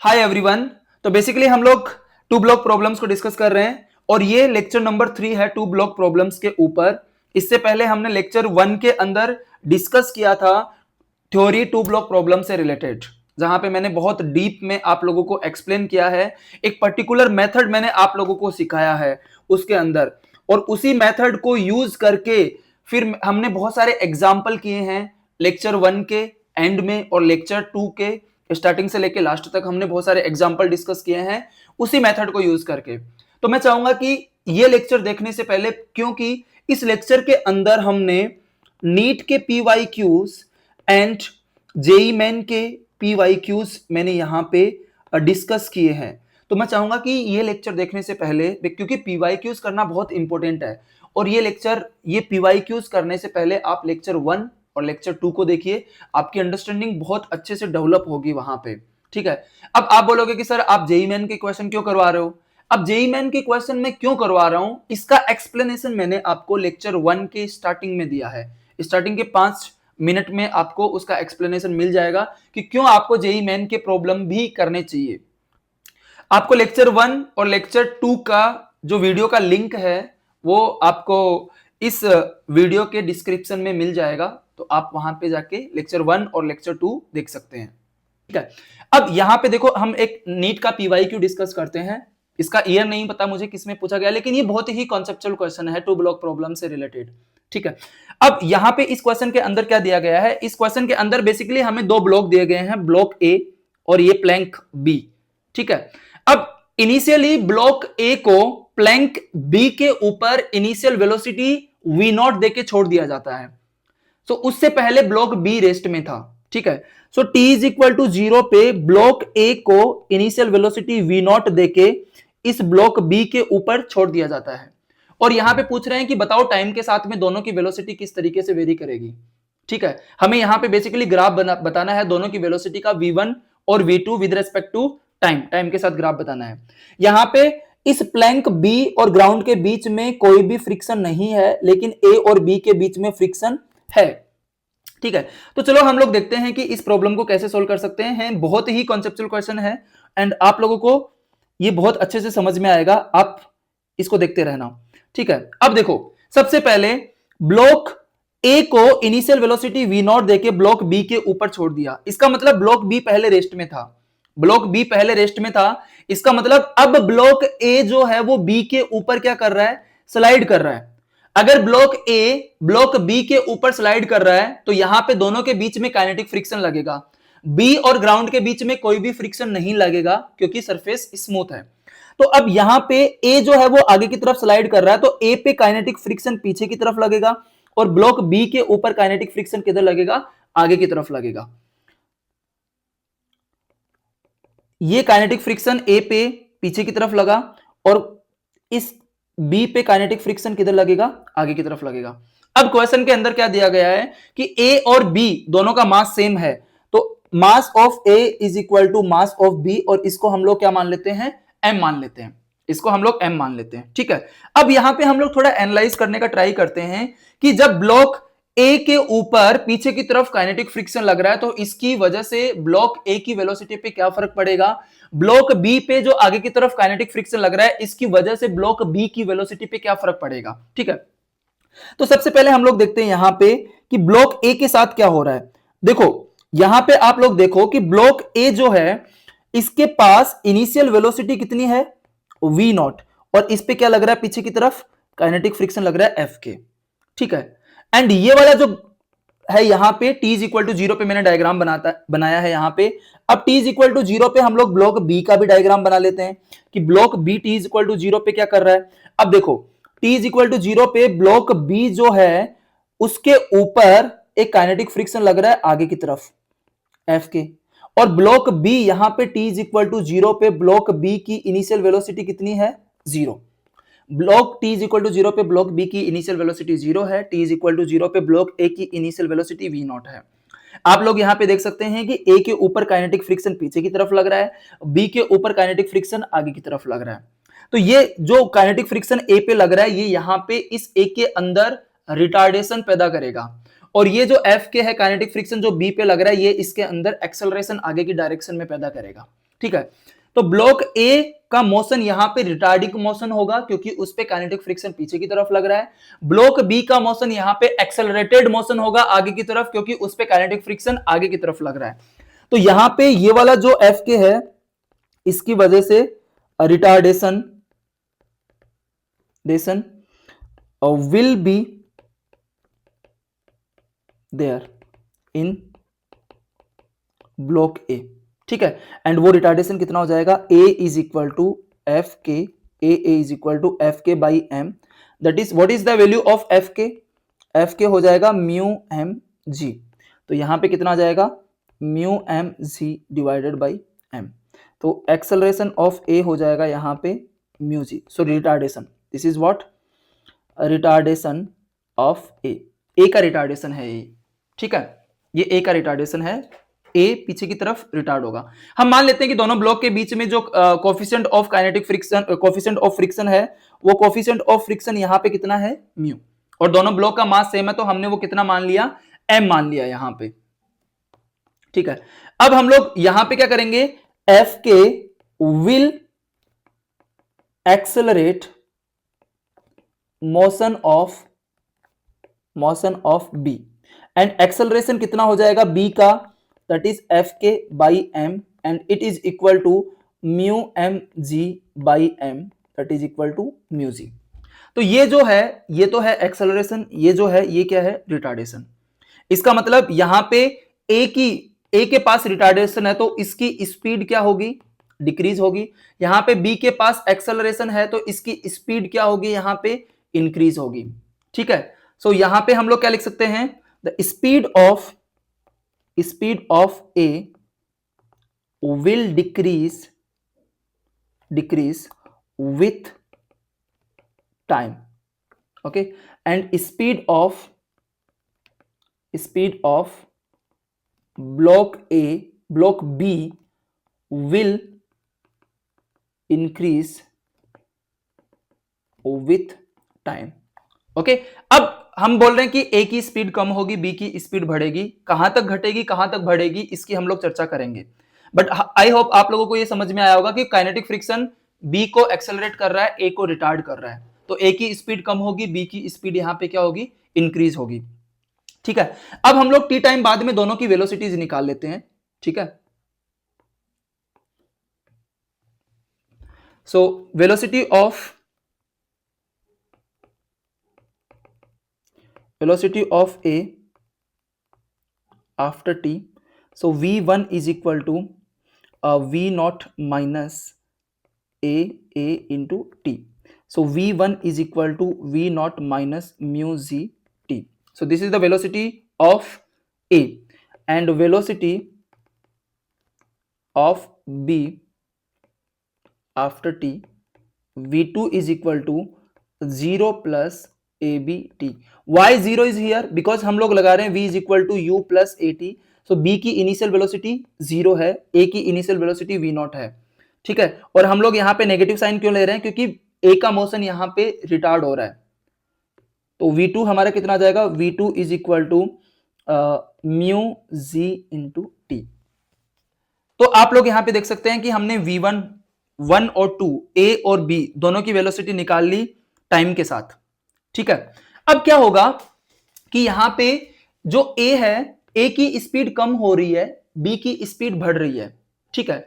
Hi everyone. तो basically हम लोग टू ब्लॉक प्रॉब्लम्स को डिस्कस कर रहे हैं और ये लेक्चर नंबर 3 है टू ब्लॉक प्रॉब्लम्स के ऊपर। इससे पहले हमने लेक्चर 1 के अंदर डिस्कस किया था थ्योरी टू ब्लॉक प्रॉब्लम से रिलेटेड, जहां पे मैंने बहुत डीप में आप लोगों को एक्सप्लेन किया है। एक पर्टिकुलर मेथड मैंने आप लोगों को सिखाया है उसके अंदर, और उसी मेथड को यूज करके फिर हमने बहुत सारे एग्जाम्पल किए हैं लेक्चर 1 के एंड में और लेक्चर 2 के स्टार्टिंग से लेके लास्ट तक हमने बहुत सारे एग्जाम्पल डिस्कस किए हैं उसी मेथड को यूज करके। तो मैं चाहूंगा कि ये लेक्चर देखने से पहले, क्योंकि इस लेक्चर के अंदर हमने नीट के पीवाईक्यूज एंड जेई मेन के पीवाईक्यूज मैंने यहां पे डिस्कस किए हैं, तो मैं चाहूंगा कि ये लेक्चर देखने से पहले, क्योंकि पीवाईक्यूज करना बहुत इंपॉर्टेंट है, और ये पीवाईक्यूज करने से पहले आप लेक्चर 1 और लेक्चर 2 को देखिए। आपकी अंडरस्टैंडिंग बहुत अच्छे से डेवलप होगी वहां पे, ठीक है। अब आप बोलोगे कि सर आप जेई मेन के क्वेश्चन क्यों करवा रहे हो। अब जेई मेन के क्वेश्चन में क्यों करवा रहा हूं, इसका एक्सप्लेनेशन मैंने आपको लेक्चर 1 के स्टार्टिंग में दिया है। स्टार्टिंग के 5 मिनट में आपको उसका एक्सप्लेनेशन मिल जाएगा कि क्यों आपको जेई मेन के प्रॉब्लम भी करने चाहिए। आपको लेक्चर 1 और लेक्चर 2 का जो वीडियो का लिंक है वो आपको इस वीडियो के डिस्क्रिप्शन में मिल जाएगा, तो आप वहां पे जाके लेक्चर 1 और लेक्चर 2 देख सकते हैं, ठीक है। अब यहां पे देखो, हम एक नीट का पीवाईक्यू डिस्कस करते हैं। इसका ईयर नहीं पता मुझे किसमें पूछा गया, लेकिन ये बहुत ही कॉन्सेप्चुअल क्वेश्चन है टू ब्लॉक प्रॉब्लम से रिलेटेड, ठीक है। अब यहां पे इस क्वेश्चन के अंदर क्या दिया गया है, इस क्वेश्चन के अंदर बेसिकली हमें दो ब्लॉक दिए गए हैं, ब्लॉक ए और ये प्लैंक बी, ठीक है। अब इनिशियली ब्लॉक ए को प्लैंक बी के ऊपर इनिशियल वेलोसिटी वी नॉट देके छोड़ दिया जाता है। तो उससे पहले ब्लॉक बी रेस्ट में था, ठीक है। So T is equal to 0 पे ब्लॉक ए को इनिशियल वेलोसिटी वी नॉट देके इस ब्लॉक बी के ऊपर छोड़ दिया जाता है, और यहां पे पूछ रहे हैं कि बताओ टाइम के साथ में दोनों की वेलोसिटी किस तरीके से वेरी करेगी, ठीक है। हमें यहां पे बेसिकली ग्राफ बताना है दोनों की वेलोसिटी का, v1 और v2 with respect to time के साथ ग्राफ बताना है। यहां पे इस प्लैंक बी और ग्राउंड के बीच में कोई भी फ्रिक्शन नहीं है, लेकिन ए और बी के बीच में फ्रिक्शन है, ठीक है। तो चलो हम लोग देखते हैं कि इस प्रॉब्लम को कैसे सोल्व कर सकते हैं। बहुत ही कॉन्सेप्चुअल क्वेश्चन है एंड आप लोगों को ये बहुत अच्छे से समझ में आएगा, आप इसको देखते रहना, ठीक है। अब देखो, सबसे पहले ब्लॉक ए को इनिशियल वेलोसिटी वी नॉट देके ब्लॉक बी के ऊपर छोड़ दिया। इसका मतलब ब्लॉक बी पहले रेस्ट में था, ब्लॉक बी पहले रेस्ट में था। इसका मतलब अब ब्लॉक ए जो है वो बी के ऊपर क्या कर रहा है, स्लाइड कर रहा है। अगर ब्लॉक ए ब्लॉक बी के ऊपर स्लाइड कर रहा है तो यहां पे दोनों के बीच में काइनेटिक फ्रिक्शन लगेगा। बी और ग्राउंड के बीच में कोई भी फ्रिक्शन नहीं लगेगा क्योंकि सरफेस स्मूथ है। तो अब यहां पे ए जो है वो आगे की तरफ स्लाइड कर रहा है, तो ए पे काइनेटिक फ्रिक्शन पीछे की तरफ लगेगा, और ब्लॉक बी के ऊपर काइनेटिक फ्रिक्शन किधर लगेगा, आगे की तरफ लगेगा। ये काइनेटिक फ्रिक्शन ए पे पीछे की तरफ लगा, और इस बी पे काइनेटिक फ्रिक्शन किधर लगेगा, आगे की तरफ लगेगा। अब क्वेश्चन के अंदर क्या दिया गया है कि ए और बी दोनों का मास सेम है, तो mass of A is equal to mass of B, और इसको हम लोग क्या मान लेते हैं, एम मान लेते हैं, इसको हम लोग एम मान लेते हैं, ठीक है। अब यहां पे हम लोग थोड़ा एनालाइज करने का ट्राई करते हैं कि जब ब्लॉक ए के ऊपर पीछे की तरफ काइनेटिक फ्रिक्शन लग रहा है तो इसकी वजह से ब्लॉक ए की वेलोसिटी पे क्या फर्क पड़ेगा, ब्लॉक बी पे जो आगे की तरफ काइनेटिक फ्रिक्शन लग रहा है इसकी वजह से ब्लॉक बी की वेलोसिटी पे क्या फर्क पड़ेगा, ठीक है। तो सबसे पहले हम लोग देखते हैं यहां पे कि ब्लॉक ए के साथ क्या हो रहा है। देखो यहां पे आप लोग देखो कि ब्लॉक ए जो है इसके पास इनिशियल वेलोसिटी कितनी है, वी नॉट, और इस पे क्या लग रहा है पीछे की तरफ, काइनेटिक फ्रिक्शन लग रहा है एफ के, ठीक है। एंड ये वाला जो है यहां पे t इज इक्वल टू 0 पे मैंने डायग्राम बनाया है यहां पे। अब t इज इक्वल टू 0 पे हम लोग ब्लॉक b का भी डायग्राम बना लेते हैं कि block b t is equal to 0 पे क्या कर रहा है। अब देखो t इज इक्वल टू 0 पे ब्लॉक b जो है उसके ऊपर एक काइनेटिक फ्रिक्शन लग रहा है आगे की तरफ f के, और ब्लॉक b यहां पे t इज इक्वल टू 0 पे ब्लॉक b की इनिशियल वेलोसिटी कितनी है, 0। Block t is equal to 0 पे ब्लॉक b की इनिशियल वेलोसिटी 0 है, t इज इक्वल टू 0 पे ब्लॉक a की इनिशियल वेलोसिटी v नॉट है। आप लोग यहां पे देख सकते हैं कि a के ऊपर काइनेटिक फ्रिक्शन पीछे की तरफ लग रहा है, b के ऊपर काइनेटिक फ्रिक्शन आगे की तरफ लग रहा है। तो ये जो काइनेटिक फ्रिक्शन a पे लग रहा है ये यहां पे इस a के अंदर रिटार्डेशन पैदा करेगा, और ये जो f के है काइनेटिक फ्रिक्शन जो b पे लग रहा है ये इसके अंदर एक्सेलरेशन आगे की डायरेक्शन में पैदा करेगा। ठीक है। तो ब्लॉक ए का मोशन यहां पे रिटार्डिंग मोशन होगा क्योंकि उस पे काइनेटिक फ्रिक्शन पीछे की तरफ लग रहा है। ब्लॉक बी का मोशन यहां पे एक्सेलरेटेड मोशन होगा आगे की तरफ क्योंकि उस पे काइनेटिक फ्रिक्शन आगे की तरफ लग रहा है। तो यहां पे ये वाला जो एफ के है इसकी वजह से retardation will be there in block A, ठीक है। एंड वो रिटार्डेशन कितना हो जाएगा, A is equal to F K, A is equal to F K by M, that is what is the value of F K, F K हो जाएगा mu m जी। तो यहां पे कितना आ जाएगा, mu m g divided by m. तो acceleration of A हो जाएगा यहां पे mu g. So retardation, this is what retardation of A का रिटार्डेशन है ये, ठीक है। ये ए का रिटार्डेशन है, ए पीछे की तरफ रिटार्ड होगा। हम मान लेते हैं कि दोनों ब्लॉक के बीच में जो coefficient of kinetic friction, coefficient of friction है, वो कोफिशिएंट ऑफ फ्रिक्शन यहां पे कितना है, म्यू, और दोनों ब्लॉक का मास सेम है तो हमने वो कितना मान लिया, एम मान लिया यहां पे, ठीक है। अब हम लोग यहां पे क्या करेंगे, F K will accelerate motion of B, and acceleration कितना हो जाएगा बी का, that is F K by m, and it is equal to mu m g by M, that is equal to mu g. तो ये जो है, ये तो है एक्सेलरेशन, ये जो है ये क्या है, रिटार्डेशन। इसका मतलब यहां पे ए के पास रिटार्डेशन है तो इसकी स्पीड क्या होगी, डिक्रीज होगी। यहां पे बी के पास एक्सेलरेशन है तो इसकी स्पीड क्या होगी, यहां पे इंक्रीज होगी, ठीक है। सो यहां पे हम लोग क्या लिख सकते हैं, the speed of A will decrease with time, okay, and speed of block B will increase with time, okay। अब हम बोल रहे हैं कि ए की स्पीड कम होगी, बी की स्पीड बढ़ेगी, कहां तक घटेगी कहां तक बढ़ेगी इसकी हम लोग चर्चा करेंगे। बट आई होप आप लोगों को यह समझ में आया होगा कि काइनेटिक फ्रिक्शन बी को एक्सेलरेट कर रहा है, ए को रिटार्ड कर रहा है, तो ए की स्पीड कम होगी, बी की स्पीड यहां पे क्या होगी, इंक्रीज होगी, ठीक है। अब हम लोग टी टाइम बाद में दोनों की वेलोसिटीज निकाल लेते हैं, ठीक है। So velocity of A after T, so v1 is equal to v naught minus a into t, so v1 is equal to v naught minus mu z t, so this is the velocity of a, and velocity of b after t, v2 is equal to 0 plus abt। why 0 is here, because हम लोग लगा रहे हैं v is equal to u plus at, so B की initial velocity 0 है, ए की initial velocity v nought है, ठीक है। और हम लोग यहां पे नेगेटिव साइन क्यों ले रहे हैं, क्योंकि ए का मोशन यहां पे रिटार्ड हो रहा है, तो v2 हमारा कितना आ जाएगा, v2 is equal to mu G into T. तो आप लोग यहां पे देख सकते हैं कि हमने v1 1 और 2 ए और बी दोनों की वेलोसिटी निकाल ली टाइम के साथ, ठीक है। अब क्या होगा कि यहां पे जो ए है, ए की स्पीड कम हो रही है, बी की स्पीड बढ़ रही है, ठीक है।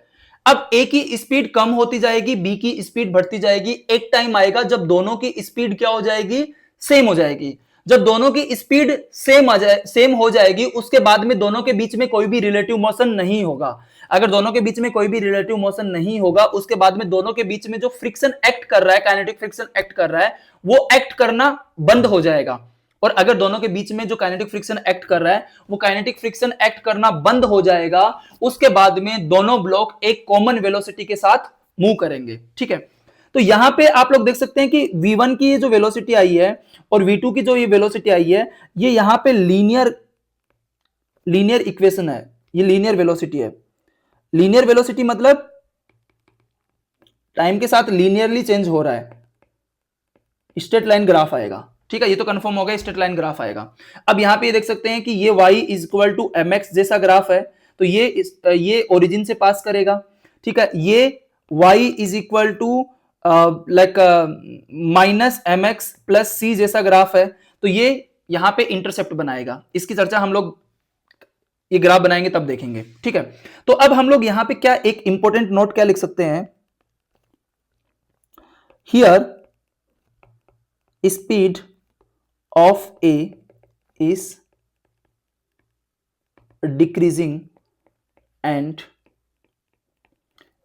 अब ए की स्पीड कम होती जाएगी, बी की स्पीड बढ़ती जाएगी, एक टाइम आएगा जब दोनों की स्पीड क्या हो जाएगी, सेम हो जाएगी। जब दोनों की स्पीड सेम हो जाएगी, उसके बाद में दोनों के बीच में कोई भी रिलेटिव मोशन नहीं होगा। अगर दोनों के बीच में कोई भी रिलेटिव मोशन नहीं होगा, उसके बाद में दोनों के बीच में जो फ्रिक्शन एक्ट कर रहा है, काइनेटिक फ्रिक्शन एक्ट कर रहा है, वो एक्ट करना बंद हो जाएगा। और अगर दोनों के बीच में जो काइनेटिक फ्रिक्शन एक्ट कर रहा है, वो काइनेटिक फ्रिक्शन एक्ट करना बंद हो जाएगा, उसके बाद में दोनों ब्लॉक एक कॉमन वेलोसिटी के साथ मूव करेंगे, ठीक है। तो यहां पे आप लोग देख सकते हैं कि v1 की जो वेलोसिटी आई है और v2 की जो ये वेलोसिटी आई है, ये यहां पे लीनियर इक्वेशन है, ये लीनियर वेलोसिटी है। लीनियर वेलोसिटी मतलब टाइम के साथ लीनियरली चेंज हो रहा है, स्ट्रेट लाइन ग्राफ आएगा, ठीक है। ये तो कंफर्म हो गया, स्ट्रेट लाइन ग्राफ आएगा। अब यहां पे ये देख सकते हैं कि ये y is equal to mx जैसा ग्राफ है, तो ये ओरिजिन से पास करेगा, ठीक है, ये y is equal to like minus m x plus c जैसा ग्राफ है, तो ये यहां पे इंटरसेप्ट बनाएगा। इसकी चर्चा हम लोग ये ग्राफ बनाएंगे तब देखेंगे, ठीक है। तो अब हम लोग यहां पे क्या एक इंपॉर्टेंट नोट क्या लिख सकते हैं, here speed of A is decreasing and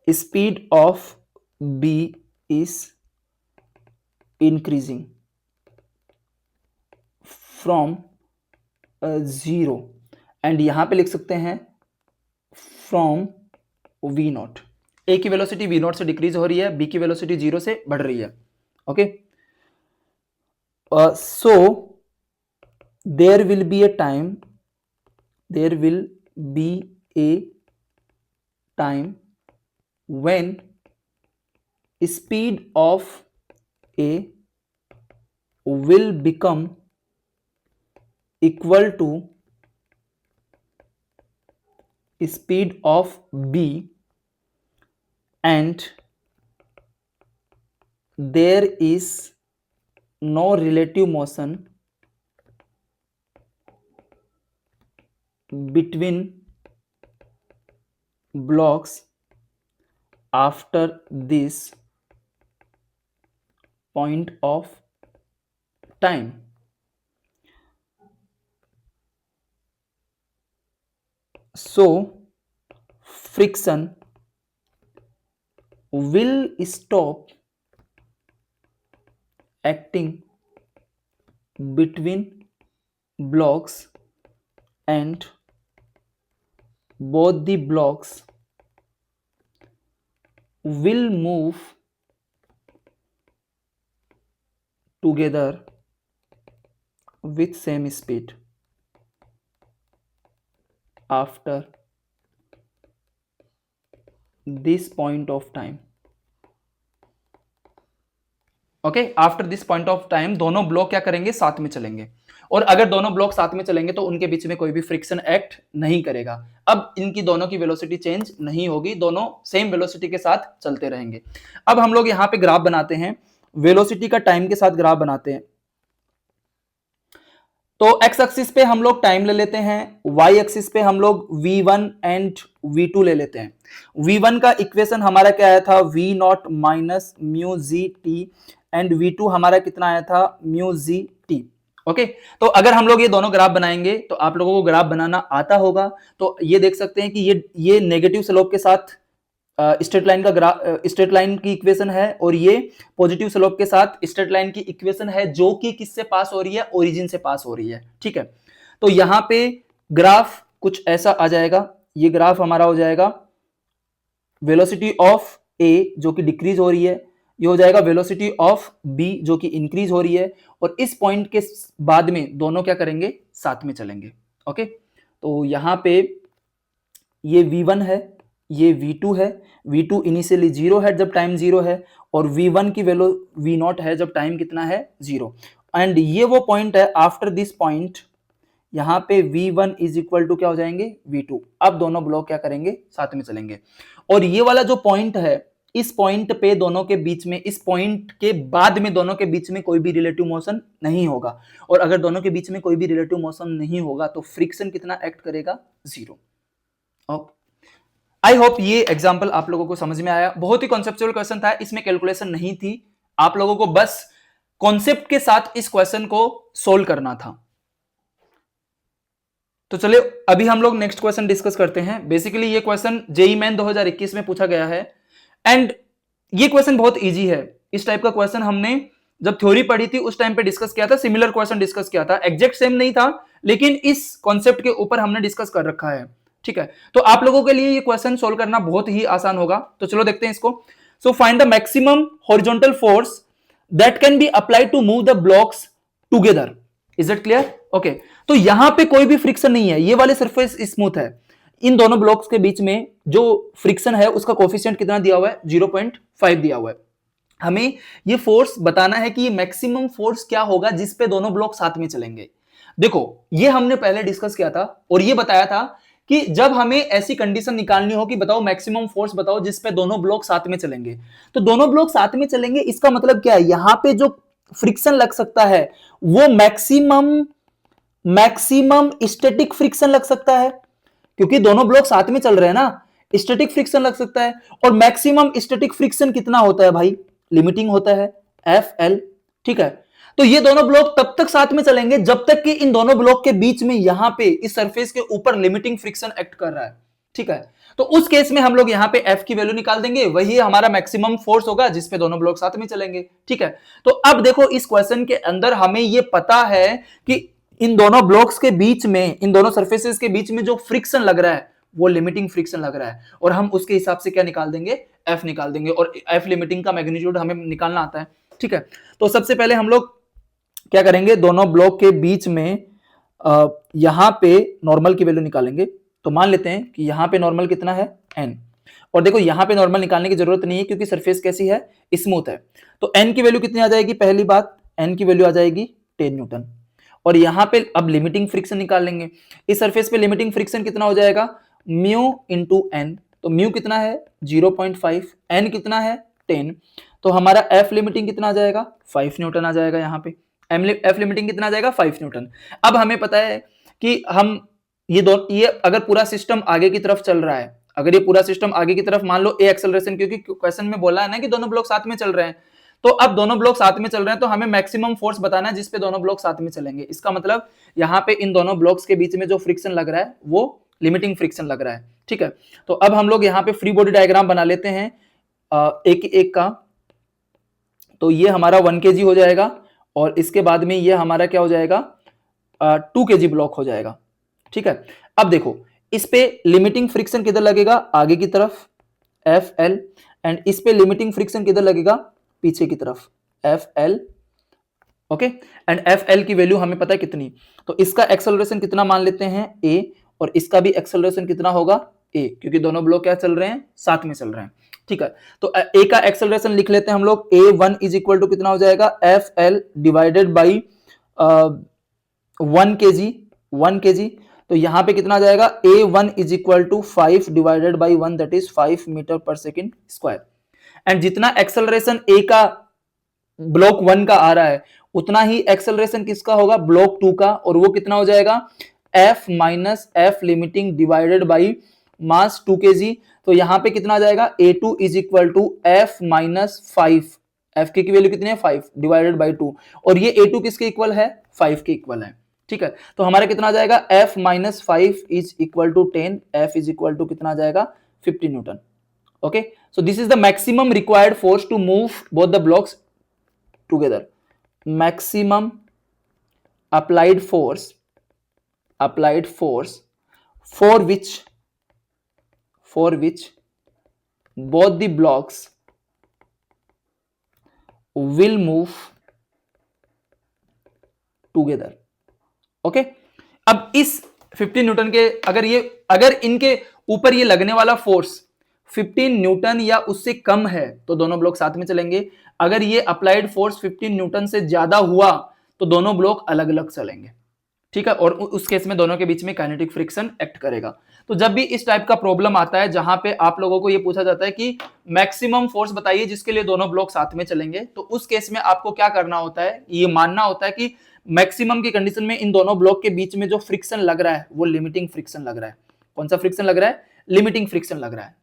speed of B is increasing from 0 and यहां पे लिख सकते हैं फ्रॉम V नॉट। A की वेलोसिटी V नॉट से डिक्रीज हो रही है, B की वेलोसिटी 0 से बढ़ रही है, okay. So there will be a time when speed of A will become equal to speed of B and there is no relative motion between blocks after this point of time. So friction will stop acting between blocks and both the blocks will move together with same speed after this point of time. Okay, after this point of time दोनों block क्या करेंगे, साथ में चलेंगे, और अगर दोनों block साथ में चलेंगे तो उनके बीच में कोई भी फ्रिक्शन एक्ट नहीं करेगा। अब इनकी दोनों की वेलोसिटी चेंज नहीं होगी, दोनों सेम वेलोसिटी के साथ चलते रहेंगे। अब हम लोग यहां पे ग्राफ बनाते हैं, वेलोसिटी का टाइम के साथ ग्राफ बनाते हैं। तो एक्स एक्सिस पे हम लोग टाइम ले लेते हैं, वाई एक्सिस पे हम लोग v1 एंड v2 ले लेते हैं। v1 का इक्वेशन हमारा क्या आया था, v not minus mu G T, and v2 हमारा कितना आया था, म्यू जी टी। ओके, तो अगर हम लोग ये दोनों ग्राफ बनाएंगे तो आप लोगों को ग्राफ बनाना आता होगा, तो ये देख सकते हैं कि ये नेगेटिव स्लोप के साथ स्ट्रेट लाइन का ग्राफ, स्ट्रेट लाइन की इक्वेशन है, और ये पॉजिटिव स्लोप के साथ स्ट्रेट लाइन की इक्वेशन है, जो कि किससे पास हो रही है, ओरिजिन से पास हो रही है, ठीक है। तो यहां पे ग्राफ कुछ ऐसा आ जाएगा, ये ग्राफ हमारा हो जाएगा वेलोसिटी ऑफ ए जो कि डिक्रीज हो रही है, ये हो जाएगा वेलोसिटी ऑफ बी जो कि इंक्रीज हो रही है, और इस पॉइंट के बाद में दोनों क्या करेंगे, साथ में चलेंगे। ओके, तो यहां पे ये v1 है, ये v2 है, v2 इनिशियली 0 है जब टाइम 0 है, और v1 की वैल्यू v नॉट है जब टाइम कितना है, 0। एंड ये वो पॉइंट है, आफ्टर दिस पॉइंट यहां पे v1 इज इक्वल टू क्या हो जाएंगे, v2। अब दोनों ब्लॉक क्या करेंगे, साथ में चलेंगे, और ये वाला जो पॉइंट है, इस पॉइंट पे दोनों के बीच में, इस पॉइंट के बाद में दोनों के बीच में कोई भी रिलेटिव मोशन नहीं होगा, और अगर दोनों के बीच में कोई भी रिलेटिव मोशन नहीं होगा तो फ्रिक्शन कितना एक्ट करेगा, 0। आई होप ये एग्जांपल आप लोगों को समझ में आया। बहुत ही कॉन्सेप्चुअल क्वेश्चन था, इसमें कैलकुलेशन नहीं थी, आप लोगों को बस कॉन्सेप्ट के साथ इस क्वेश्चन को सोल्व करना था। तो चलिए अभी हम लोग नेक्स्ट क्वेश्चन डिस्कस करते हैं। बेसिकली ये क्वेश्चन जेईई मेन 2021 में पूछा गया है, एंड ये क्वेश्चन बहुत इजी है। इस टाइप का क्वेश्चन हमने जब थ्योरी पढ़ी थी उस टाइम पे डिस्कस किया था, सिमिलर क्वेश्चन डिस्कस किया था, एग्जैक्ट सेम नहीं था, लेकिन इस कॉन्सेप्ट के ऊपर हमने डिस्कस कर रखा है, ठीक है। तो आप लोगों के लिए ये क्वेश्चन सोल्व करना बहुत ही आसान होगा। तो चलो देखते हैं इसको। So find the maximum horizontal force that can be applied to move the blocks together. Is it clear? Okay, तो यहां पे कोई भी फ्रिक्शन नहीं है, ये वाले सरफेस स्मूथ है। इन दोनों ब्लॉक्स के बीच में जो फ्रिक्शन है उसका कोफिशिएंट कितना दिया हुआ है, 0.5 दिया हुआ है। हमें ये फोर्स बताना है कि ये मैक्सिमम फोर्स क्या होगा जिस पे दोनों ब्लॉक साथ में चलेंगे। देखो ये हमने पहले डिस्कस किया था और ये बताया था कि जब हमें ऐसी कंडीशन निकालनी हो कि बताओ मैक्सिमम फोर्स बताओ जिस पे दोनों ब्लॉक साथ में चलेंगे, तो दोनों ब्लॉक साथ में चलेंगे इसका मतलब क्या है, यहां पे जो फ्रिक्शन लग सकता है वो मैक्सिमम स्टैटिक फ्रिक्शन लग सकता है, क्योंकि दोनों ब्लॉक साथ में चल रहे हैं ना, स्टैटिक फ्रिक्शन लग सकता है। और मैक्सिमम स्टैटिक फ्रिक्शन कितना होता है भाई, लिमिटिंग होता है एफ एल। ठीक है, तो ये दोनों ब्लॉक तब तक साथ में चलेंगे जब तक कि इन दोनों ब्लॉक के बीच में यहां पे इस सरफेस के ऊपर लिमिटिंग फ्रिक्शन एक्ट कर रहा है। ठीक है, तो उस केस में हम लोग यहां पे एफ की वैल्यू निकाल देंगे, वही हमारा मैक्सिमम फोर्स होगा जिसपे दोनों ब्लॉक साथ में चलेंगे। ठीक है, तो अब देखो इस क्वेश्चन के अंदर हमें यह पता है कि इन दोनों ब्लॉक्स के बीच में, इन दोनों सरफेसेस के बीच में जो फ्रिक्शन लग रहा है वो लिमिटिंग फ्रिक्शन लग रहा है, और हम उसके हिसाब से क्या निकाल देंगे, एफ निकाल देंगे, और एफ लिमिटिंग का मैग्नीट्यूड हमें निकालना आता है। ठीक है, तो सबसे पहले हम लोग क्या करेंगे, दोनों ब्लॉक के बीच में यहां पे नॉर्मल की वैल्यू निकालेंगे। तो मान लेते हैं कि यहां पे नॉर्मल कितना है, एन, और देखो यहां पे नॉर्मल निकालने की जरूरत नहीं है क्योंकि सरफेस कैसी है, स्मूथ है। तो एन की वैल्यू कितनी आ जाएगी, पहली बात एन की वैल्यू आ जाएगी 10 न्यूटन, और यहां पे अब लिमिटिंग फ्रिक्शन निकाल लेंगे। इस सरफेस पे लिमिटिंग फ्रिक्शन कितना हो जाएगा, म्यू इंटू एन, तो म्यू कितना है 0.5, एन कितना है 10, तो हमारा एफ लिमिटिंग कितना आ जाएगा 5 न्यूटन आ जाएगा। यहाँ पे एफ लिमिटिंग कितना आ जाएगा 5 न्यूटन। अब हमें पता है कि हम ये अगर पूरा सिस्टम आगे की तरफ चल रहा है, अगर ये पूरा सिस्टम आगे की तरफ मान लो ए एक्सेलरेशन, क्योंकि क्वेश्चन में बोला है ना कि दोनों ब्लॉक साथ में चल रहे हैं, तो अब दोनों ब्लॉक साथ में चल रहे हैं तो हमें मैक्सिमम फोर्स बताना है जिसपे दोनों ब्लॉक साथ में चलेंगे। इसका मतलब यहाँ पे इन दोनों ब्लॉक्स के बीच में जो फ्रिक्शन लग रहा है वो लिमिटिंग फ्रिक्शन लग रहा है। ठीक है, तो अब हम लोग यहाँ पे फ्री बॉडी डायग्राम बना लेते हैं एक एक का। तो ये हमारा 1 kg हो जाएगा, और इसके बाद में ये हमारा क्या हो जाएगा 2 kg ब्लॉक हो जाएगा। ठीक है, अब देखो इस पे लिमिटिंग फ्रिक्शन किधर लगेगा, आगे की तरफ एफ एल, एंड इस पे लिमिटिंग फ्रिक्शन किधर लगेगा, पीछे की तरफ F L. Okay, and F L की वैल्यू हमें पता है कितनी, तो इसका एक्सेलरेशन कितना मान लेते हैं ए, और इसका भी एक्सेलरेशन कितना होगा ए, क्योंकि दोनों ब्लॉक क्या चल रहे हैं, साथ में चल रहे हैं। ठीक है, तो ए का एक्सेलरेशन लिख लेते हैं हम लोग, A1 इज इक्वल टू कितना हो जाएगा, F L divided by 1 kg, तो यहां पे कितना आ जाएगा, A1 is equal to 5 divided by 1, that is 5 metre per second square. And जितना एक्सेलरेशन ए का ब्लॉक 1 का आ रहा है उतना ही एक्सेलरेशन किसका होगा, ब्लॉक 2 का, और वो कितना हो जाएगा, F minus F limiting divided by mass 2 kg। तो यहां पे कितना आ जाएगा, A2 is equal to F minus 5, F की वैल्यू कितनी है 5 डिवाइडेड बाई 2, और ये A2 किसके इक्वल है, 5 के इक्वल है। ठीक है, तो हमारा कितना आ जाएगा, F minus 5 is equal to 10, F is equal to कितना आ जाएगा 50 newton. Okay, so this is the maximum required force to move both the blocks together. Maximum applied force for which both the blocks will move together. Okay, अब इस 50 Newton के अगर इनके ऊपर ये लगने वाला फोर्स 15 न्यूटन या उससे कम है तो दोनों ब्लॉक साथ में चलेंगे, अगर ये अप्लाइड फोर्स 15 न्यूटन से ज्यादा हुआ तो दोनों ब्लॉक अलग अलग चलेंगे। ठीक है, और उस केस में दोनों के बीच में काइनेटिक फ्रिक्शन एक्ट करेगा। तो जब भी इस टाइप का प्रॉब्लम आता है जहां पे आप लोगों को ये पूछा जाता है कि मैक्सिमम फोर्स बताइए जिसके लिए दोनों ब्लॉक साथ में चलेंगे, तो उस केस में आपको क्या करना होता है, ये मानना होता है कि मैक्सिमम की कंडीशन में इन दोनों ब्लॉक के बीच में जो फ्रिक्शन लग रहा है वो लिमिटिंग फ्रिक्शन लग रहा है। कौन सा फ्रिक्शन लग रहा है, लिमिटिंग फ्रिक्शन लग रहा है।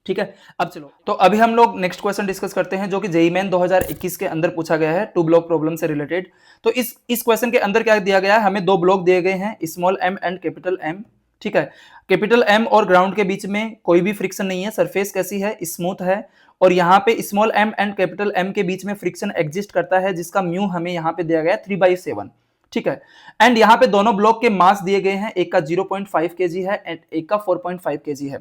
ठीक है, अब चलो तो अभी हम लोग नेक्स्ट क्वेश्चन डिस्कस करते हैं जो कि जेईई मेन 2021 के अंदर पूछा गया है, 2 ब्लॉक प्रॉब्लम से रिलेटेड। तो इस क्वेश्चन के अंदर क्या दिया गया है, हमें 2 ब्लॉक दिए गए हैं, small M and capital M. ठीक है, कैपिटल एम और ग्राउंड के बीच में कोई भी फ्रिक्शन नहीं है, सरफेस कैसी है, स्मूथ है, और यहाँ पे small M and capital M के बीच में फ्रिक्शन एग्जिस्ट करता है जिसका म्यू हमें यहाँ पे दिया गया है 3/7। ठीक है, एंड यहाँ पे दोनों ब्लॉक के मास दिए गए हैं, एक का 0.5 kg है एंड एक का 4.5 kg है।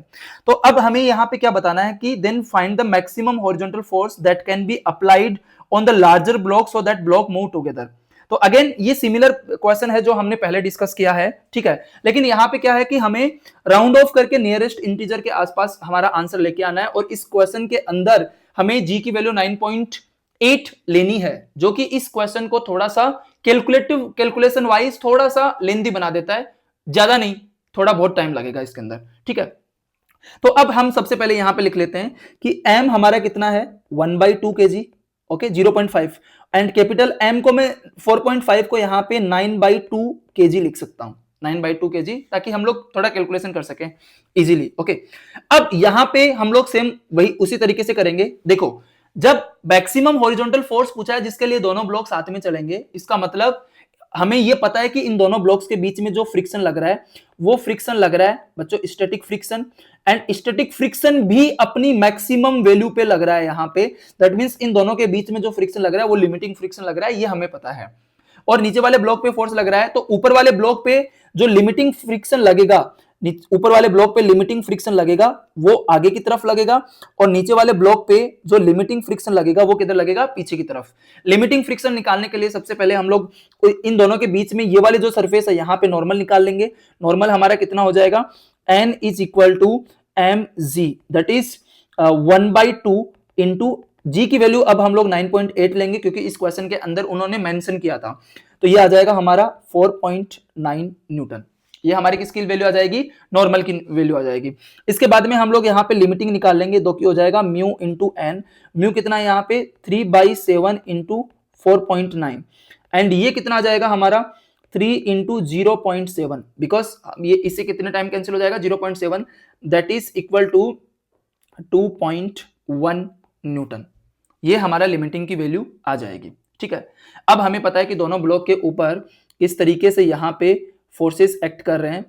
तो अब हमें यहाँ पे क्या बताना है कि then find the maximum horizontal force that can be applied on the larger block so that block move together. तो अगेन ये सिमिलर क्वेश्चन है जो हमने पहले डिस्कस किया है। ठीक है, लेकिन यहाँ पे क्या है कि हमें राउंड ऑफ करके नियरेस्ट इंटीजर के आसपास हमारा आंसर लेके आना है, और इस क्वेश्चन के अंदर हमें जी की वैल्यू 9.8 लेनी है, जो कि इस क्वेश्चन को थोड़ा सा कैलकुलेशन वाइज थोड़ा सा लेंथी बना देता है, ज्यादा नहीं, थोड़ा बहुत टाइम लगेगा इसके अंदर, ठीक है। तो अब हम सबसे पहले यहां पे लिख लेते हैं कि m हमारा कितना है 1/2 kg, okay 0.5, and capital m को मैं 4.5 को यहां पे 9/2 kg लिख सकता हूं, 9/2 kg, ताकि हम लोग थोड़ा कैलकुलेशन कर सकें इजीली, ओके। अब यहां पे हम लोग सेम वही उसी तरीके से करेंगे। देखो, जब मैक्सिमम हॉरिजॉन्टल फोर्स पूछा है जिसके लिए दोनों ब्लॉक साथ में चलेंगे, इसका मतलब हमें यह पता है कि इन दोनों ब्लॉक्स के बीच में जो फ्रिक्शन लग रहा है वो फ्रिक्शन लग रहा है बच्चों static friction, and static friction भी अपनी मैक्सिमम वैल्यू पे लग रहा है यहां पे। दैट मींस इन दोनों के बीच में जो फ्रिक्शन लग रहा है वो लिमिटिंग फ्रिक्शन लग रहा है, ये हमें पता है। और नीचे वाले ब्लॉक पे फोर्स लग रहा है, तो ऊपर वाले ब्लॉक पे जो लिमिटिंग फ्रिक्शन लगेगा, ऊपर वाले ब्लॉक पे लिमिटिंग फ्रिक्शन लगेगा वो आगे की तरफ लगेगा, और नीचे वाले ब्लॉक पे जो लिमिटिंग फ्रिक्शन लगेगा वो किधर लगेगा, पीछे की तरफ। लिमिटिंग फ्रिक्शन निकालने के लिए सबसे पहले हम लोग इन दोनों के बीच में ये वाले जो सरफेस है यहां पे नॉर्मल निकाल लेंगे। नॉर्मल हमारा कितना हो जाएगा, n is equal to mg, that is 1/2 into g की वैल्यू अब हम लोग 9.8 लेंगे क्योंकि इस क्वेश्चन के अंदर उन्होंने मेंशन किया था। तो ये आ जाएगा हमारा 4.9 न्यूटन। ये हमारी किसकी वैल्यू आ जाएगी, नॉर्मल की वैल्यू आ जाएगी। इसके बाद में हम लोग यहाँ पे लिमिटिंग निकाल लेंगे, दो की हो जाएगा म्यू इंटू एन। म्यू कितना है यहाँ पे 3/7 इंटू 4.9, एंड ये कितना आ जाएगा हमारा 3 इंटू 0.7, बिकॉज ये इससे कितने टाइम कैंसिल हो जाएगा 0.7, that is equal to 2.1 newton. ये हमारा लिमिटिंग की वैल्यू आ जाएगी, ठीक है। अब हमें पता है कि दोनों ब्लॉक के ऊपर किस तरीके से यहां पे फोर्सेस एक्ट कर रहे हैं,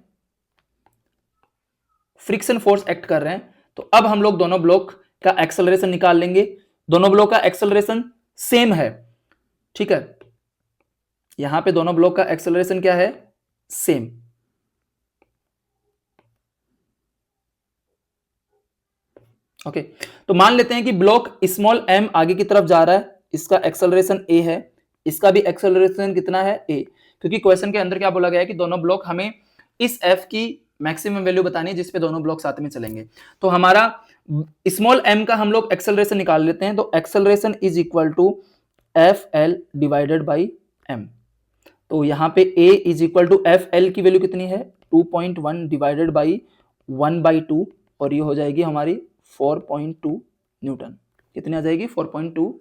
फ्रिक्शन फोर्स एक्ट कर रहे हैं। तो अब हम लोग दोनों ब्लॉक का एक्सेलरेशन निकाल लेंगे। दोनों ब्लॉक का एक्सेलरेशन सेम है, ठीक है। यहां पे दोनों ब्लॉक का एक्सेलरेशन क्या है, सेम। ओके, तो मान लेते हैं कि ब्लॉक स्मॉल m आगे की तरफ जा रहा है, इसका एक्सेलरेशन a है, इसका भी एक्सेलरेशन कितना है a, क्योंकि क्वेश्चन के अंदर क्या बोला गया है कि दोनों ब्लॉक हमें इस f की मैक्सिमम वैल्यू बतानी है जिसपे दोनों ब्लॉक साथ में चलेंगे। तो हमारा स्मॉल m का हम लोग एक्सेलरेशन निकाल लेते हैं, तो acceleration is equal to fl divided by m। तो यहाँ पे a is equal to fl की वैल्यू कितनी है 2.1 डिवाइडेड बाई 1/2, और ये हो जाएगी हमारी 4.2 न्यूटन। कितनी आ जाएगी 4.2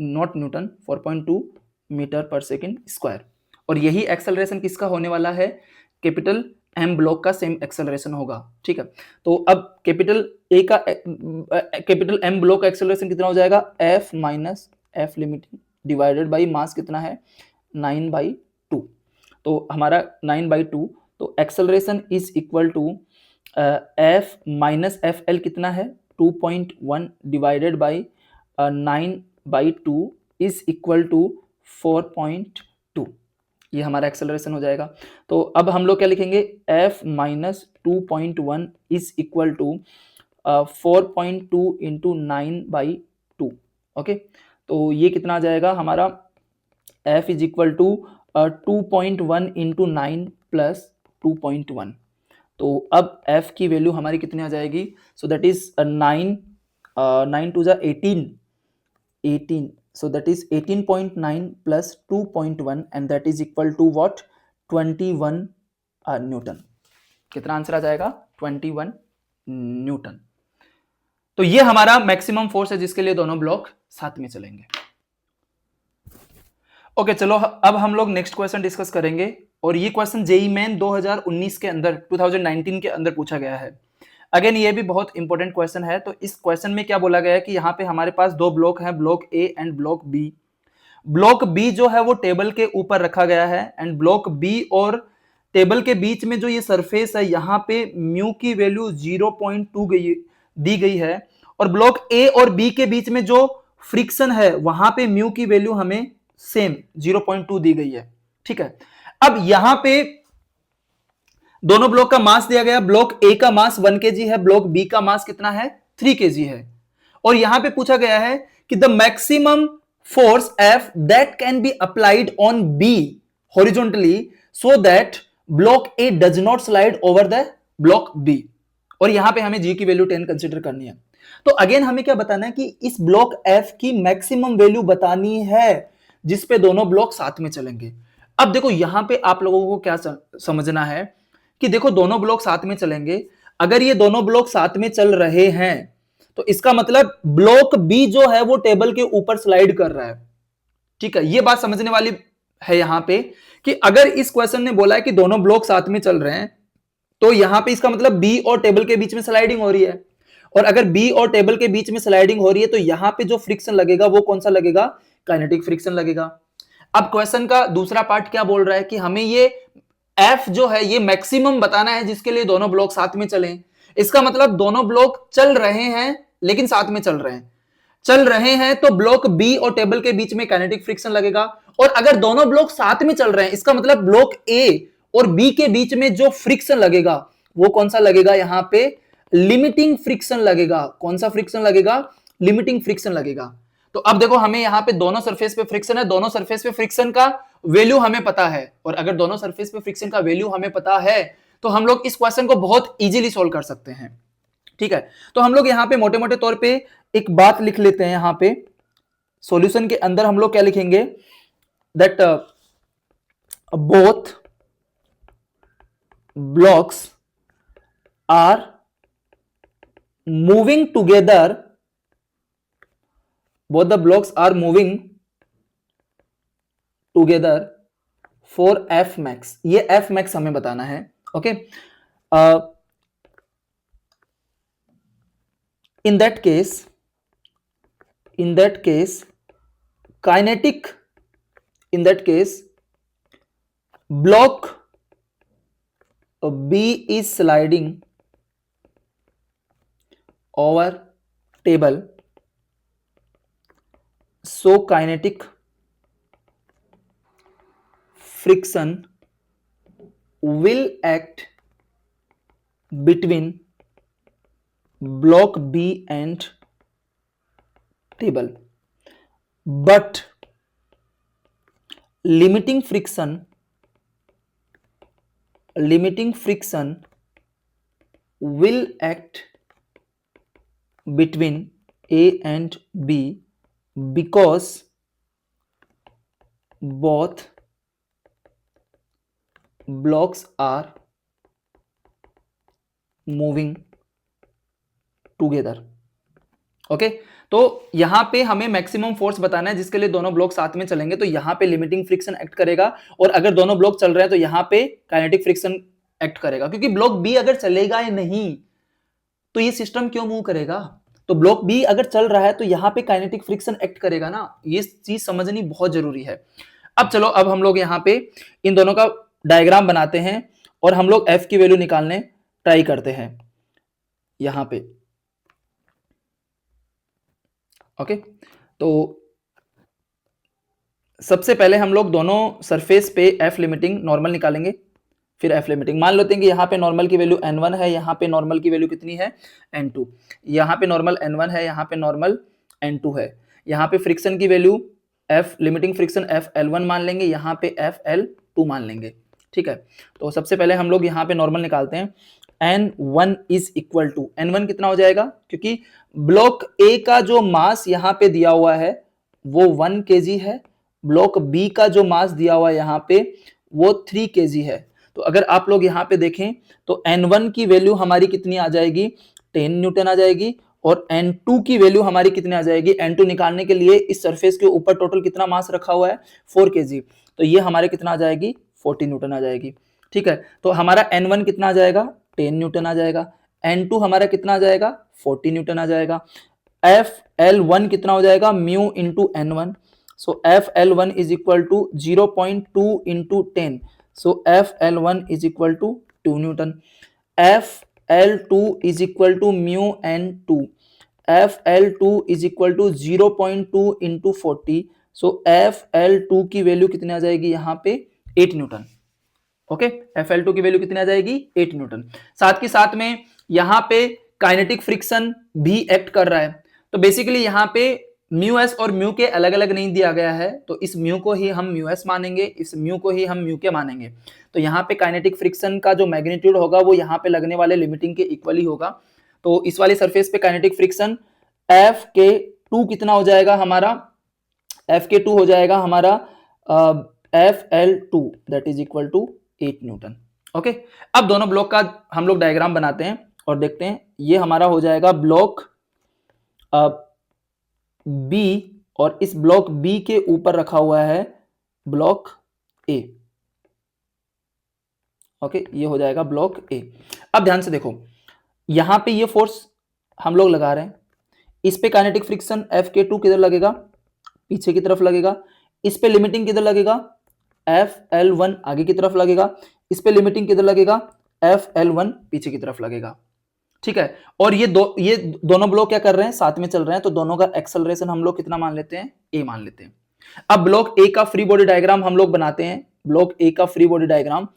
not newton, 4.2 metre per second square. और यही एक्सेलरेशन किसका होने वाला है, कैपिटल एम ब्लॉक का सेम एक्सेलरेशन होगा, ठीक है। तो अब कैपिटल एम ब्लॉक का एक्सेलरेशन कितना हो जाएगा, F minus F limiting divided by mass कितना है 9/2। तो हमारा 9/2, तो acceleration is equal to F minus F L कितना है 2.1 divided by 9/2 is equal to 4.2। ये हमारा एक्सेलरेशन हो जाएगा। तो अब हम लोग क्या लिखेंगे, F minus 2.1 is equal to 4.2 into 9/2, okay. तो ये कितना आ जाएगा हमारा, F is equal to 2.1 into 9 plus 2.1। तो अब f की वैल्यू हमारी कितनी आ जाएगी, so that is 9 to 18, so that is 18.9 plus 2.1 and that is equal to what 21 Newton. कितना आंसर आ जाएगा 21 न्यूटन। तो ये हमारा मैक्सिमम फोर्स है जिसके लिए दोनों ब्लॉक साथ में चलेंगे। ओके, चलो अब हम लोग नेक्स्ट क्वेश्चन डिस्कस करेंगे, और ये क्वेश्चन जेईई मेन 2019 के अंदर 2019 के अंदर पूछा गया है। अगेन ये भी बहुत इंपॉर्टेंट क्वेश्चन है। तो इस क्वेश्चन में क्या बोला गया है कि यहाँ पे हमारे पास दो ब्लॉक हैं, block A and block B. Block B जो है वो टेबल के ऊपर रखा गया है, एंड ब्लॉक बी और टेबल के बीच में जो ये सरफेस है यहाँ पे म्यू की वैल्यू 0.2 दी गई है, और ब्लॉक ए और बी के बीच में जो फ्रिक्शन है वहां पे म्यू की वैल्यू हमें सेम 0.2 दी गई है, ठीक है। अब यहां पे दोनों ब्लॉक का मास दिया गया, ब्लॉक ए का मास 1 kg है, ब्लॉक बी का मास कितना है 3 kg है, और यहां पे पूछा गया है कि the maximum force F that can be applied on B horizontally so that block A does not slide over the block B, और यहां पे हमें जी की वैल्यू 10 कंसीडर करनी है। तो अगेन हमें क्या बताना है कि इस ब्लॉक एफ की मैक्सिमम वैल्यू बतानी है जिसपे दोनों ब्लॉक साथ में चलेंगे। अब देखो यहां पे आप लोगों को क्या समझना है कि देखो दोनों ब्लॉक साथ में चलेंगे। अगर ये दोनों ब्लॉक साथ में चल रहे हैं तो इसका मतलब ब्लॉक बी जो है वो टेबल के ऊपर स्लाइड कर रहा है। ठीक है, ये बात समझने वाली है यहां पे कि अगर इस क्वेश्चन ने बोला है कि दोनों ब्लॉक साथ में चल रहे हैं तो यहां पे इसका मतलब बी और टेबल के बीच में स्लाइडिंग हो रही है। और अगर बी और टेबल के बीच में स्लाइडिंग हो रही है तो यहां पे जो फ्रिक्शन लगेगा वो कौन सा लगेगा? काइनेटिक फ्रिक्शन लगेगा। अब क्वेश्चन का दूसरा पार्ट क्या बोल रहा है कि हमें ये एफ जो है ये मैक्सिमम बताना है जिसके लिए दोनों ब्लॉक साथ में चलें। इसका मतलब दोनों ब्लॉक चल रहे हैं लेकिन साथ में चल रहे हैं तो ब्लॉक बी और टेबल के बीच में काइनेटिक फ्रिक्शन लगेगा। और अगर दोनों ब्लॉक साथ में चल रहे हैं इसका मतलब ब्लॉक ए और बी के बीच में जो फ्रिक्शन लगेगा वो कौन सा लगेगा? यहां पे लिमिटिंग फ्रिक्शन लगेगा। कौन सा फ्रिक्शन लगेगा? लिमिटिंग फ्रिक्शन लगेगा। तो अब देखो हमें यहां पे दोनों सरफेस पे फ्रिक्शन है, दोनों सरफेस पे फ्रिक्शन का वैल्यू हमें पता है। और अगर दोनों सरफेस पे फ्रिक्शन का वैल्यू हमें पता है तो हम लोग इस क्वेश्चन को बहुत इजीली सॉल्व कर सकते हैं। ठीक है, तो हम लोग यहां पे मोटे मोटे तौर पे एक बात लिख लेते हैं। यहां पे सॉल्यूशन के अंदर हम लोग क्या लिखेंगे? That both blocks are moving together, both the blocks are moving together for f max। ये f max हमें बताना है। Okay, in that case kinetic, in that case block B is sliding over table, so kinetic friction will act between block B and table, but limiting friction will act between A and B because both blocks are moving together। Okay, तो यहां पे हमें maximum force बताना है जिसके लिए दोनों block साथ में चलेंगे। तो यहां पे लिमिटिंग फ्रिक्शन एक्ट करेगा और अगर दोनों ब्लॉक चल रहे हैं तो यहां पे काइनेटिक फ्रिक्शन एक्ट करेगा। क्योंकि ब्लॉक बी अगर चलेगा ही नहीं तो ये सिस्टम क्यों मूव करेगा? तो ब्लॉक बी अगर चल रहा है तो यहां पे काइनेटिक फ्रिक्शन एक्ट करेगा ना। ये चीज समझनी बहुत जरूरी है। अब चलो, अब हम लोग यहां पे इन दोनों का डायग्राम बनाते हैं और हम लोग एफ की वैल्यू निकालने ट्राई करते हैं यहां पे। ओके, तो सबसे पहले हम लोग दोनों सरफेस पे एफ लिमिटिंग नॉर्मल निकालेंगे, फिर एफ लिमिटिंग। मान लेते हैं कि यहाँ पे नॉर्मल की वैल्यू n1 है, यहाँ पे नॉर्मल की वैल्यू कितनी है? n2। यहाँ पे नॉर्मल n1 है, यहाँ पे नॉर्मल n2 है। यहाँ पे फ्रिक्शन की value F limiting friction FL1 मान लेंगे, यहाँ पे FL2 मान लेंगे। ठीक है, तो सबसे पहले हम लोग यहाँ पे नॉर्मल निकालते हैं। n1 is equal to, n1 कितना हो जाएगा? क्योंकि ब्लॉक ए का जो मास यहाँ पे दिया हुआ है वो 1 kg है, ब्लॉक बी का जो मास दिया हुआ है यहाँ पे वो 3 kg है। तो अगर आप लोग यहाँ पे देखें तो n1 की वैल्यू हमारी कितनी आ जाएगी? 10 न्यूटन आ जाएगी। और n2 की वैल्यू हमारी कितनी आ जाएगी? n2 निकालने के लिए इस सरफेस के ऊपर टोटल कितना मास रखा हुआ है? 4 kg। तो ये हमारे कितना आ जाएगी? 40 न्यूटन आ जाएगी। ठीक है, तो हमारा n1 कितना आ जाएगा? 10 न्यूटन आ जाएगा। n2 हमारा कितना आ जाएगा? 40 न्यूटन आ जाएगा। FL1 कितना हो जाएगा? Mu into n1। So FL1 is equal to 0.2 into 10। So FL1 is equal to 2 Newton. FL2 is equal to mu n2. FL2 is equal to 0.2 into 40. So FL2 की वैल्यू कितनी आ जाएगी यहाँ पे? 8 न्यूटन। ओके, FL2 की वैल्यू कितनी आ जाएगी? 8 न्यूटन। साथ के साथ में यहाँ पे काइनेटिक फ्रिक्शन भी एक्ट कर रहा है। तो बेसिकली यहाँ पे म्यू एस और म्यू के अलग अलग नहीं दिया गया है, तो इस म्यू को ही हम म्यू एस मानेंगे, इस म्यू को ही हम म्यू के मानेंगे। तो यहाँ पे काइनेटिक फ्रिक्शन का जो मैग्नीट्यूड होगा वो यहाँ पे लगने वाले लिमिटिंग के इक्वल ही होगा। तो इस वाली सरफेस पे काइनेटिक फ्रिक्शन एफ के टू कितना हो जाएगा हमारा? एफ के टू हो जाएगा हमारा FL2 that is equal to 8 newton. Okay, अब दोनों ब्लॉक का हम लोग डायग्राम बनाते हैं और देखते हैं। ये हमारा हो जाएगा ब्लॉक बी और इस ब्लॉक बी के ऊपर रखा हुआ है ब्लॉक ए। ओके, ये हो जाएगा ब्लॉक ए। अब ध्यान से देखो, यहां पे ये फोर्स हम लोग लगा रहे हैं, इस पे काइनेटिक फ्रिक्शन F(k2) किधर लगेगा, पीछे की तरफ लगेगा। इस पे लिमिटिंग किधर लगेगा, FL1 आगे की तरफ लगेगा। इस पे लिमिटिंग किधर लगेगा, FL1 पीछे की तरफ लगेगा। ठीक है, और ये दोनों ब्लॉक क्या कर रहे हैं, साथ में चल रहे हैं, तो दोनों का एक्सेलरेशन हम लोग कितना मान लेते हैं, a मान लेते हैं। अब ब्लॉक ए का फ्री बॉडी डायग्राम हम लोग बनाते हैं। ब्लॉक ए का फ्री बॉडी डायग्राम,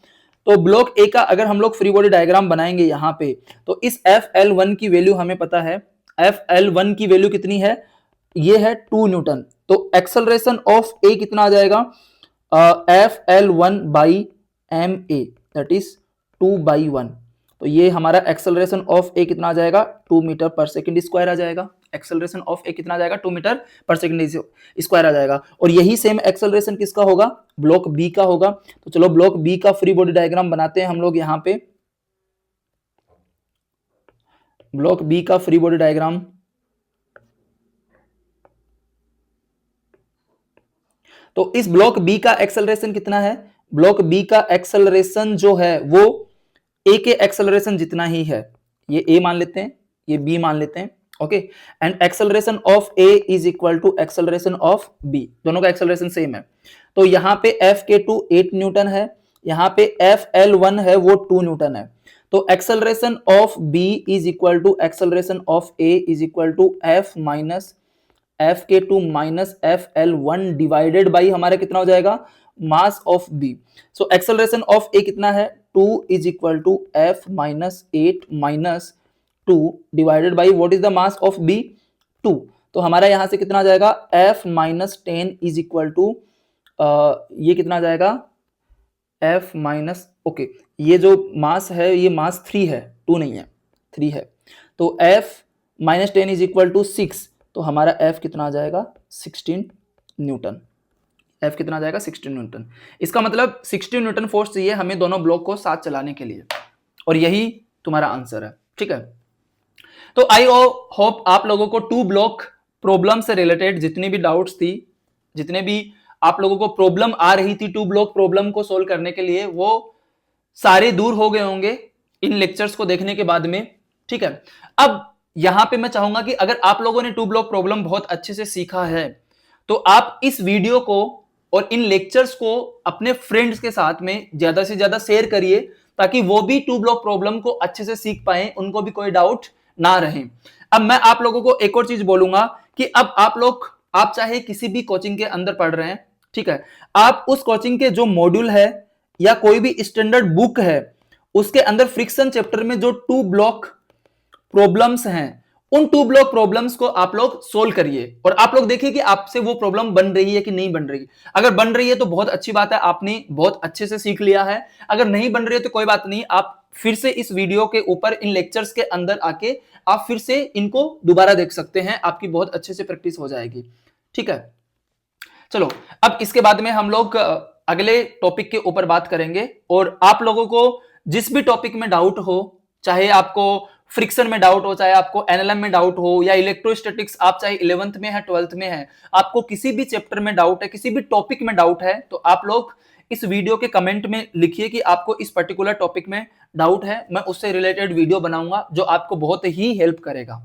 तो ब्लॉक ए का अगर हम लोग फ्री बॉडी डायग्राम बनाएंगे यहां पे, तो इस FL1 की वैल्यू हमें पता है। FL1 की वैल्यू कितनी है, ये है 2 न्यूटन। तो एक्सेलरेशन ऑफ ए कितना आ जाएगा, FL1 by ma that is 2/1। तो ये हमारा एक्सेलरेशन ऑफ ए कितना आ जाएगा, 2 मीटर पर सेकंड स्क्वायर आ जाएगा। एक्सेलरेशन ऑफ ए कितना आ जाएगा, 2 मीटर पर सेकंड स्क्वायर आ जाएगा। और यही सेम एक्सेलरेशन किसका होगा, ब्लॉक बी का होगा। तो चलो ब्लॉक बी का फ्री बॉडी डायग्राम बनाते हैं हम लोग यहां पे। ब्लॉक बी का फ्री बॉडी डायग्राम, तो इस ब्लॉक बी का एक्सेलरेशन कितना है, ब्लॉक बी का एक्सेलरेशन जो है वो ए के एक्सेलरेशन जितना ही है। ये ए मान लेते हैं, ये बी मान लेते हैं। Okay, and acceleration of A is equal to acceleration of B, दोनों का एक्सेलरेशन सेम है। तो यहां पे F(k2) 8 न्यूटन है, यहां पे FL1 है वो 2 न्यूटन है। तो acceleration of B is equal to acceleration of A is equal to F minus F(k2) minus FL1 divided by हमारा कितना हो जाएगा, mass of B. So acceleration of A कितना है, 2 is equal to F minus 8 minus 2 divided by what is the mass of B, 2। तो हमारा यहां से कितना आ जाएगा, F minus 10 is equal to ये कितना आ जाएगा, F माइनस, ओके, ये जो मास है ये मास 3 है, 2 नहीं है, 3 है। तो F minus 10 is equal to 6, तो हमारा F कितना आ जाएगा, 16 न्यूटन। F कितना आ जाएगा, 16 न्यूटन। इसका मतलब 16 न्यूटन फोर्स चाहिए हमें दोनों ब्लॉक को साथ चलाने के लिए, और यही तुम्हारा आंसर है। ठीक है, तो आई होप आप लोगों को 2 ब्लॉक प्रॉब्लम से रिलेटेड जितनी भी डाउट्स थी, जितने भी आप लोगों को प्रॉब्लम आ रही थी 2 ब्लॉक प्रॉब्लम को सोल्व करने के लिए, वो सारे दूर हो गए होंगे इन लेक्चर्स को देखने के बाद में। ठीक है, अब यहां पे मैं चाहूंगा कि अगर आप लोगों ने 2 ब्लॉक प्रॉब्लम बहुत अच्छे से सीखा है, तो आप इस वीडियो को और इन लेक्चर्स को अपने फ्रेंड्स के साथ में ज्यादा से ज्यादा शेयर करिए, ताकि वो भी 2 ब्लॉक प्रॉब्लम को अच्छे से सीख पाए, उनको भी कोई डाउट ना रहे। अब मैं आप लोगों को एक और चीज बोलूंगा कि अब आप चाहे किसी भी कोचिंग के अंदर पढ़ रहे हैं, ठीक है, आप उस कोचिंग के जो मॉड्यूल है या कोई भी स्टैंडर्ड बुक है, उसके अंदर फ्रिक्शन चैप्टर में जो 2 ब्लॉक प्रॉब्लम्स हैं, उन 2 ब्लॉक प्रॉब्लम्स को आप लोग सोल्व करिए और आप लोग देखिए कि आपसे वो प्रॉब्लम बन रही है कि नहीं बन रही। अगर बन रही है तो बहुत अच्छी बात है, आपने बहुत अच्छे से सीख लिया है। अगर नहीं बन रही है तो कोई बात नहीं, आप फिर से इस वीडियो के ऊपर इन लेक्चर्स के अंदर आके आप फिर से इनको दोबारा देख सकते हैं, आपकी बहुत अच्छे से प्रैक्टिस हो जाएगी। ठीक है, चलो अब इसके बाद में हम लोग अगले टॉपिक के ऊपर बात करेंगे, और आप लोगों को जिस भी टॉपिक में डाउट हो, चाहे आपको फ्रिक्शन में डाउट हो, चाहे आपको एनएलएम में डाउट हो, या इलेक्ट्रोस्टैटिक्स आप चाहे 11th में है 12th में है, आपको किसी भी चैप्टर में डाउट है, किसी भी टॉपिक में डाउट है, तो आप लोग इस वीडियो के कमेंट में लिखिए कि आपको इस पर्टिकुलर टॉपिक में डाउट है। मैं उससे रिलेटेड वीडियो बनाऊंगा जो आपको बहुत ही हेल्प करेगा।